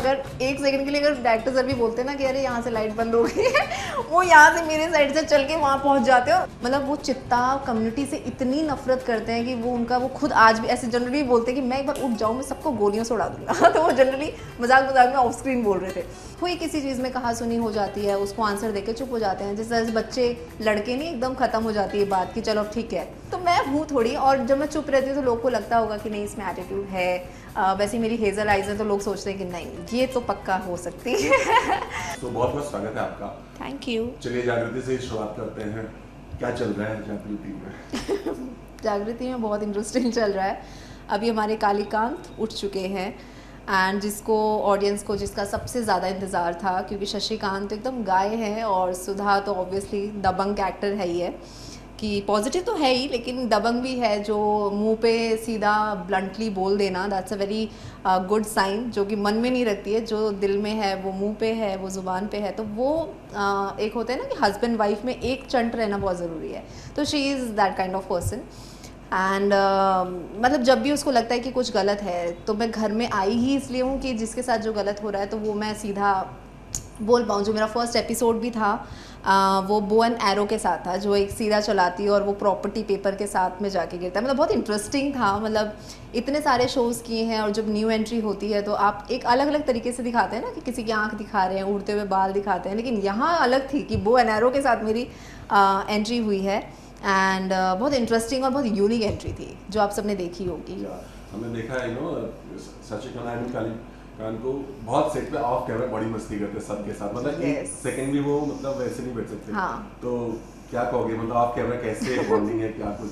अगर एक सेकंड के लिए अगर डायरेक्टर सर भी बोलते ना कि अरे यहाँ से लाइट बंद हो गई है वो यहाँ से मेरे साइड से चल के वहाँ पहुँच जाते हो। मतलब वो चित्ता कम्युनिटी से इतनी नफरत करते हैं कि वो खुद आज भी ऐसे जनरली बोलते हैं कि मैं एक बार उठ जाऊँ, मैं सबको गोलियों से उड़ा दूंगा तो वो जनरली मजाक में ऑफ स्क्रीन बोल रहे थे। कोई किसी चीज़ में कहा सुनी हो जाती है, उसको आंसर देके चुप हो जाते हैं। जैसे बच्चे लड़के नहीं एकदम ख़त्म हो जाती है बात कि चलो ठीक है। तो मैं हूँ थोड़ी, और जब मैं चुप रहती हूँ तो लोग को लगता होगा कि नहीं इसमें एटीट्यूड है। वैसे मेरी हेजल आइज है तो लोग सोचते हैं कि नहीं ये तो पक्का हो सकती है। तो बहुत बहुत स्वागत है आपका। Thank you. चलिए जागृति से शुरुआत करते हैं। क्या चल रहा है जागृति में? जागृति में बहुत इंटरेस्टिंग चल रहा है। अभी हमारे कालीकांत उठ चुके हैं एंड जिसको ऑडियंस को जिसका सबसे ज़्यादा इंतज़ार था, क्योंकि शशिकांत तो एकदम गाय है और सुधा तो ऑब्वियसली दबंग एक्टर है ही है कि पॉजिटिव तो है ही लेकिन दबंग भी है, जो मुंह पे सीधा ब्लंटली बोल देना, that's a very good sign, जो कि मन में नहीं रखती है, जो दिल में है वो मुंह पे है, वो ज़ुबान पे है। तो वो एक होता है ना कि हस्बैंड वाइफ में एक चंट रहना बहुत ज़रूरी है, तो she is that kind of person. And मतलब जब भी उसको लगता है कि कुछ गलत है तो मैं घर में आई ही इसलिए हूँ कि जिसके साथ जो गलत हो रहा है तो वो मैं सीधा बोल पाऊँ। जो मेरा फर्स्ट एपिसोड भी था वो बो एंड एरो के साथ था, जो एक सीधा चलाती है और वो प्रॉपर्टी पेपर के साथ में जाके गिरता है। मतलब बहुत इंटरेस्टिंग था। मतलब इतने सारे शोज़ किए हैं और जब न्यू एंट्री होती है तो आप एक अलग अलग तरीके से दिखाते हैं ना कि किसी की आंख दिखा रहे हैं, उड़ते हुए बाल दिखाते हैं, लेकिन यहाँ अलग थी कि बो एंड एरो के साथ मेरी एंट्री हुई है। एंड बहुत इंटरेस्टिंग और बहुत यूनिक एंट्री थी जो आप सबने देखी होगी। हमने देखा है शशिकांत कान को बहुत सेट पे ऑफ कैमरा बड़ी मस्ती करते हैं सबके साथ, मतलब एक सेकंड भी वो मतलब वैसे नहीं बैठ सकते। हाँ। तो क्या कहोगे, मतलब ऑफ कैमरा कैसे बॉन्डिंग है, क्या कुछ?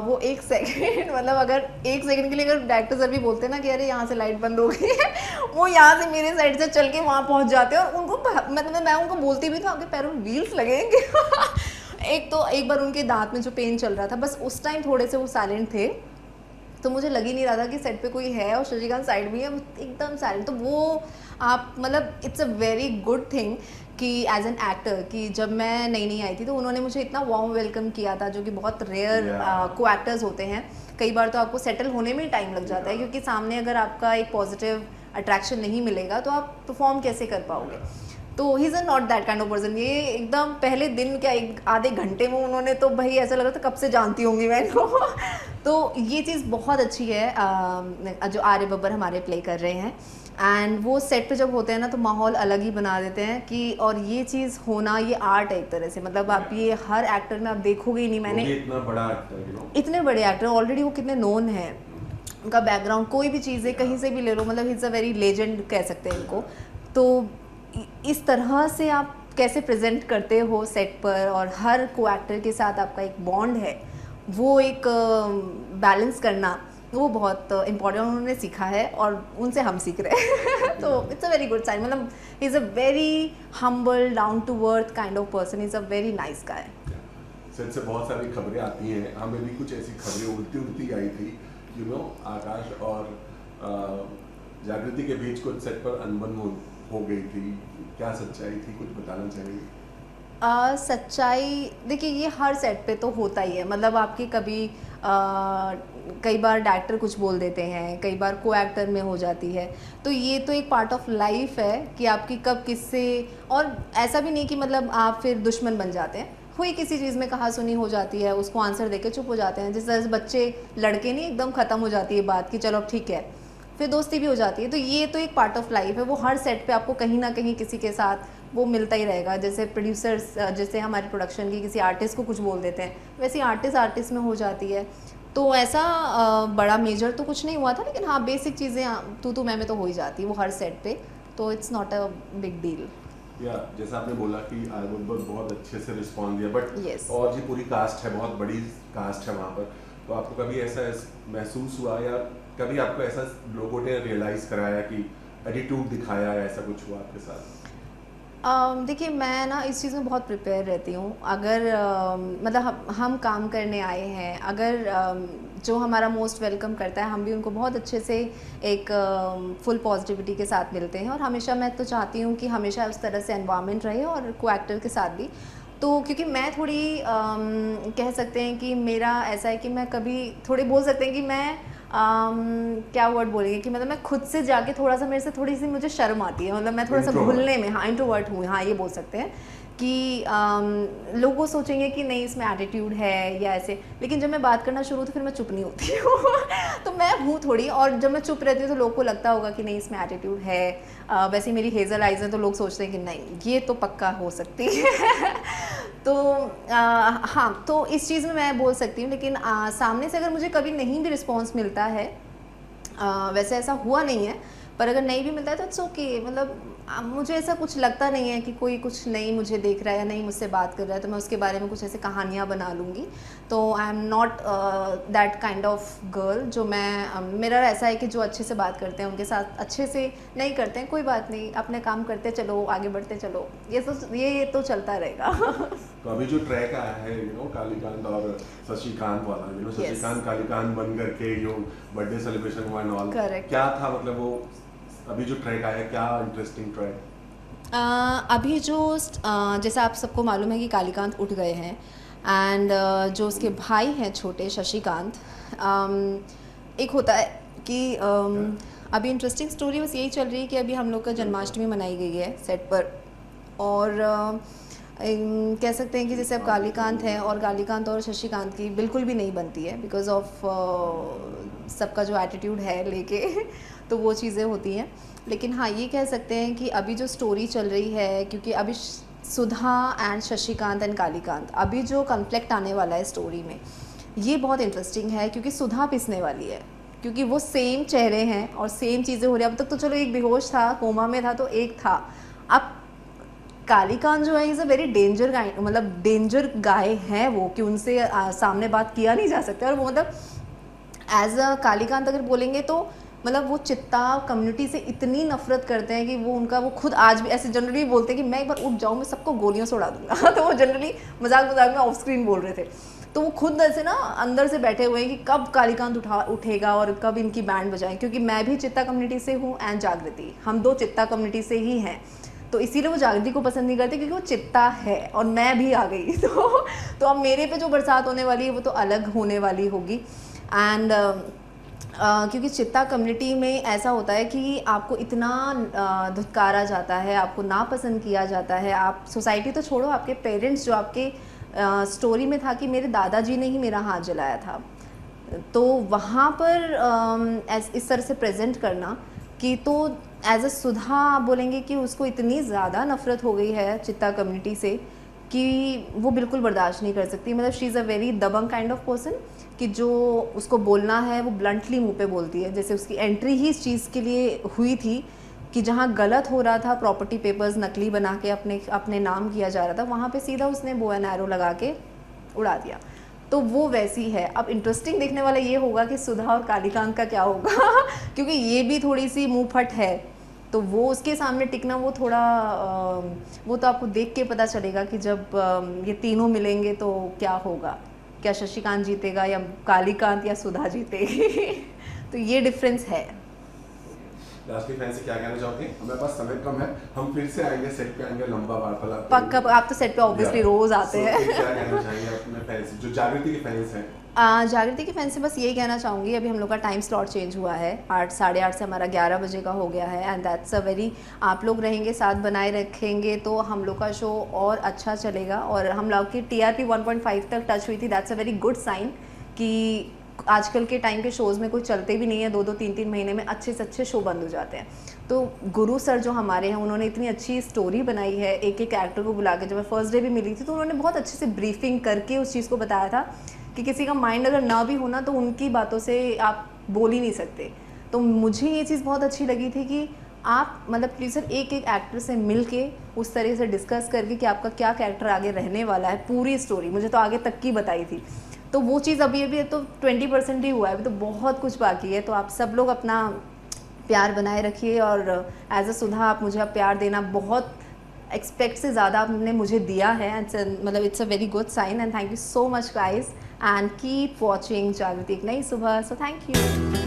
वो एक सेकंड मतलब अगर एक सेकंड के लिए अगर डायरेक्टर सर भी बोलते ना कि अरे यहाँ से लाइट बंद हो गई है वो यहाँ से मेरे साइड से चल के वहाँ पहुँच जाते हैं। और उनको मतलब मैं उनको बोलती भी था आपके पैरों में व्हील्स लगेंगे एक बार उनके दांत में जो पेन चल रहा था, बस उस टाइम थोड़े से वो साइलेंट थे तो मुझे लग ही नहीं रहा था कि सेट पे कोई है और शशिकांत साइड में है, एकदम साइलेंट। तो वो आप मतलब it's a very good thing कि एज एन एक्टर कि जब मैं नई आई थी तो उन्होंने मुझे इतना वार्म वेलकम किया था, जो कि बहुत रेयर को एक्टर्स होते हैं। कई बार तो आपको सेटल होने में ही टाइम लग जाता है क्योंकि सामने अगर आपका एक पॉजिटिव अट्रैक्शन नहीं मिलेगा तो आप परफॉर्म कैसे कर पाओगे। तो he is not that kind of person. ये एकदम पहले दिन क्या एक आधे घंटे में उन्होंने तो भाई ऐसा लग रहा था कब से जानती होंगी मैं इनको तो ये चीज़ बहुत अच्छी है जो आर्य बब्बर हमारे प्ले कर रहे हैं। एंड वो सेट पे जब होते हैं ना तो माहौल अलग ही बना देते हैं कि और ये चीज़ होना ये आर्ट है एक तरह से। मतलब आप ये हर एक्टर में आप देखोगे ही नहीं। मैंने इतना बड़ा एक्टर, इतने बड़े एक्टर ऑलरेडी वो कितने नोन हैं, उनका बैकग्राउंड कोई भी चीज़ है कहीं से भी ले लो, मतलब इट्स अ वेरी लेजेंड कह सकते हैं इनको। तो इस तरह से आप कैसे प्रेजेंट करते हो सेट पर और हर को एक्टर के साथ आपका एक बॉन्ड है, वो एक बैलेंस करना वो बहुत इम्पोर्टेंट उन्होंने सीखा है और उनसे हम सीख रहे हैं तो it's a very good sign. मतलब ही is a very humble down to earth kind of person, is a very nice guy. Set से बहुत सारी खबरें आती हैं, हमें भी कुछ ऐसी खबरें उड़ती आई थी, यू नो आकाश और जागृति के बीच कुछ सेट पर अनबन हो गई थी। क्या सच्चाई थी, कुछ बताना चाहिए? सच्चाई देखिए ये हर सेट पे तो होता ही है। मतलब आपकी कभी कई बार डायरेक्टर कुछ बोल देते हैं, कई बार को एक्टर में हो जाती है, तो ये तो एक पार्ट ऑफ लाइफ है कि आपकी कब किससे, और ऐसा भी नहीं कि मतलब आप फिर दुश्मन बन जाते हैं। हुई किसी चीज़ में कहा सुनी हो जाती है, उसको आंसर देके चुप हो जाते हैं। जिस तरह से बच्चे लड़के नहीं एकदम ख़त्म हो जाती है बात कि चलो ठीक है, फिर दोस्ती भी हो जाती है। तो ये तो एक पार्ट ऑफ लाइफ है, वो हर सेट पे आपको कहीं ना कहीं किसी के साथ वो मिलता ही रहेगा। जैसे प्रोड्यूसर्स जैसे हमारे प्रोडक्शन की किसी आर्टिस्ट को कुछ बोल देते हैं, वैसे आर्टिस्ट में हो जाती है। तो ऐसा बड़ा मेजर तो कुछ नहीं हुआ था, लेकिन हाँ बेसिक चीज़ें तू मैं तो हो ही जाती है वो हर सेट पे, तो it's not a big deal. या जैसा आपने बोला कि आर्य बब्बर बहुत अच्छे से रिस्पॉन्ड दिया, बट Yes. और जी पूरी कास्ट है, बहुत बड़ी कास्ट है वहाँ पर, तो आपको कभी ऐसा महसूस हुआ या कभी आपको ऐसा लोगों ने रियलाइज़ कराया कि एटीट्यूड दिखाया या ऐसा कुछ हुआ आपके साथ? देखिए मैं ना इस चीज़ में बहुत प्रिपेयर रहती हूँ। अगर मतलब हम काम करने आए हैं, अगर जो हमारा मोस्ट वेलकम करता है हम भी उनको बहुत अच्छे से एक फुल पॉजिटिविटी के साथ मिलते हैं। और हमेशा मैं तो चाहती हूँ कि हमेशा उस तरह से एनवायरनमेंट रहे और को एक्टर के साथ भी। तो क्योंकि मैं थोड़ी कह सकते हैं कि मेरा ऐसा है कि मैं कभी थोड़े बोल सकते हैं कि मैं क्या वर्ड बोलेंगे कि मतलब मैं खुद से जाके थोड़ा सा, मेरे से थोड़ी सी मुझे शर्म आती है, मतलब मैं थोड़ा सा घुलने में, हाँ इंट्रोवर्ट हूँ, हाँ ये बोल सकते हैं कि लोग वो सोचेंगे कि नहीं इसमें एटीट्यूड है या ऐसे, लेकिन जब मैं बात करना शुरू तो फिर मैं चुप नहीं होती हूँ तो मैं हूँ थोड़ी, और जब मैं चुप रहती हूँ तो लोग को लगता होगा कि नहीं इसमें एटीट्यूड है। वैसे मेरी हेज़ल आइज़ है तो लोग सोचते हैं कि नहीं ये तो पक्का हो सकती है तो हाँ, तो इस चीज़ में मैं बोल सकती हूँ, लेकिन सामने से अगर मुझे कभी नहीं भी रिस्पॉन्स मिलता है, वैसे ऐसा हुआ नहीं है, पर अगर नहीं भी मिलता है तो इट्स ओके, मतलब मुझे ऐसा कुछ लगता नहीं है कि कोई कुछ नहीं मुझे देख रहा है या नहीं मुझसे बात कर रहा है तो मैं उसके बारे में कुछ ऐसे कहानियाँ बना लूँगी। तो I am not that kind of girl, जो मैं मेरा ऐसा है कि जो अच्छे से बात करते हैं उनके साथ अच्छे से, नहीं करते हैं कोई बात नहीं, अपने काम करते चलो, आगे बढ़ते चलो, ये तो चलता रहेगा तो अभी जो ट्रैक आया है कालीकांत और शशिकांत वाला, शशिकांत कालीकांत बन करके बर्थडे सेलिब्रेशन हुआ एंड ऑल, क्या था मतलब वो अभी जो ट्रैक आया है, क्या इंटरेस्टिंग ट्रैक? अभी जो जैसा आप सबको मालूम है कि कालीकांत उठ गए हैं, एंड जो उसके भाई हैं छोटे शशिकांत, एक होता है कि अभी इंटरेस्टिंग स्टोरी बस यही चल रही है कि अभी हम लोग का जन्माष्टमी मनाई गई है सेट पर, और कह सकते हैं कि जैसे अब कालीकांत है और कालीकांत और शशिकांत की बिल्कुल भी नहीं बनती है बिकॉज ऑफ सबका जो एटीट्यूड है लेके तो वो चीज़ें होती हैं। लेकिन हाँ ये कह सकते हैं कि अभी जो स्टोरी चल रही है, क्योंकि अभी सुधा एंड शशिकांत एंड कालीकांत, अभी जो कॉन्फ्लिक्ट आने वाला है स्टोरी में ये बहुत इंटरेस्टिंग है, क्योंकि सुधा पिसने वाली है, क्योंकि वो सेम चेहरे हैं और सेम चीज़ें हो रही हैं। अब तक तो चलो एक बेहोश था, कोमा में था, तो एक था, अब कालीकांत जो है इज़ अ वेरी डेंजर गाय, मतलब डेंजर गाय है वो, कि उनसे सामने बात किया नहीं जा सकता, और वो मतलब एज अ कालीकांत अगर बोलेंगे तो मतलब वो चित्ता कम्युनिटी से इतनी नफरत करते हैं कि वो उनका, वो खुद आज भी ऐसे जनरली बोलते हैं कि मैं एक बार उठ जाऊँ मैं सबको गोलियों से उड़ा दूंगा तो वो जनरली मजाक में ऑफ स्क्रीन बोल रहे थे, तो वो खुद ऐसे ना अंदर से बैठे हुए हैं कि कब कालीकांत उठेगा और कब इनकी बैंड बजाएं, क्योंकि मैं भी चित्ता कम्युनिटी से हूँ एंड जागृति, हम दो चित्ता कम्युनिटी से ही हैं, तो इसीलिए वो जागृति को पसंद नहीं करते क्योंकि वो चित्ता है और मैं भी आ गई तो अब मेरे पे जो बरसात होने वाली है वो तो अलग होने वाली होगी। एंड क्योंकि चित्ता कम्युनिटी में ऐसा होता है कि आपको इतना धुतकारा जाता है, आपको नापसंद किया जाता है, आप सोसाइटी तो छोड़ो, आपके पेरेंट्स जो आपके स्टोरी में था कि मेरे दादाजी ने ही मेरा हाथ जलाया था, तो वहाँ पर इस तरह से प्रेजेंट करना कि, तो एज अ सुधा आप बोलेंगे कि उसको इतनी ज़्यादा नफ़रत हो गई है चित्ता कम्युनिटी से कि वो बिल्कुल बर्दाश्त नहीं कर सकती, मतलब शी इज़ अ वेरी दबंग काइंड ऑफ पर्सन, कि जो उसको बोलना है वो ब्लंटली मुंह पे बोलती है। जैसे उसकी एंट्री ही इस चीज़ के लिए हुई थी कि जहाँ गलत हो रहा था, प्रॉपर्टी पेपर्स नकली बना के अपने नाम किया जा रहा था, वहाँ पे सीधा उसने बो एंड एरो लगा के उड़ा दिया, तो वो वैसी है। अब इंटरेस्टिंग देखने वाला ये होगा कि सुधा और कालीकांत का क्या होगा क्योंकि ये भी थोड़ी सी मुँह फट है, तो वो उसके सामने टिकना वो थोड़ा वो तो आपको देख के पता चलेगा कि जब ये तीनों मिलेंगे तो क्या होगा, क्या शशिकांत जीतेगा या कालीकांत या सुधा जीतेगी तो ये डिफरेंस है। लास्टली फैन से क्या कहना चाहोगे? हमारे पास समय कम है, हम फिर से आएंगे, सेट पे आएंगे, लंबा वार्तालाप पक्का, आप तो सेट पे ऑब्वियसली रोज आते हैं क्या कहना चाहेंगे अपने फैंस जो जागृति के फैंस हैं? जागृति के फैंस से बस यही कहना चाहूँगी, अभी हम लोग का टाइम स्लॉट चेंज हुआ है, 8 साढ़े 8 से हमारा 11 बजे का हो गया है, एंड दैट्स अ वेरी, आप लोग रहेंगे साथ बनाए रखेंगे तो हम लोग का शो और अच्छा चलेगा, और हम लोग की TRP 1.5 तक टच हुई थी, that's a very good sign कि आजकल के टाइम के शोज़ में कोई चलते भी नहीं है, 2-2 3-3 महीने में अच्छे से अच्छे शो बंद हो जाते हैं। तो गुरु सर जो हमारे हैं उन्होंने इतनी अच्छी स्टोरी बनाई है, एक एक एक्टर को बुला के, जब मैं फर्स्ट डे भी मिली थी तो उन्होंने बहुत अच्छे से ब्रीफिंग करके उस चीज़ को बताया था कि किसी का माइंड अगर ना भी होना तो उनकी बातों से आप बोल ही नहीं सकते। तो मुझे ये चीज़ बहुत अच्छी लगी थी कि आप मतलब प्लीज़ सर एक एक एक्टर से मिल के उस तरह से डिस्कस करके कि आपका क्या कैरेक्टर आगे रहने वाला है, पूरी स्टोरी मुझे तो आगे तक की बताई थी। तो वो चीज़ अभी तो 20% ही हुआ है, अभी तो बहुत कुछ बाकी है। तो आप सब लोग अपना प्यार बनाए रखिए, और एज अ सुधा आप मुझे प्यार देना बहुत एक्सपेक्ट से ज़्यादा आपने मुझे दिया है, मतलब it's a very good sign, and thank you so much guys, and keep watching Jagriti Ek Nayi Subah. So thank you.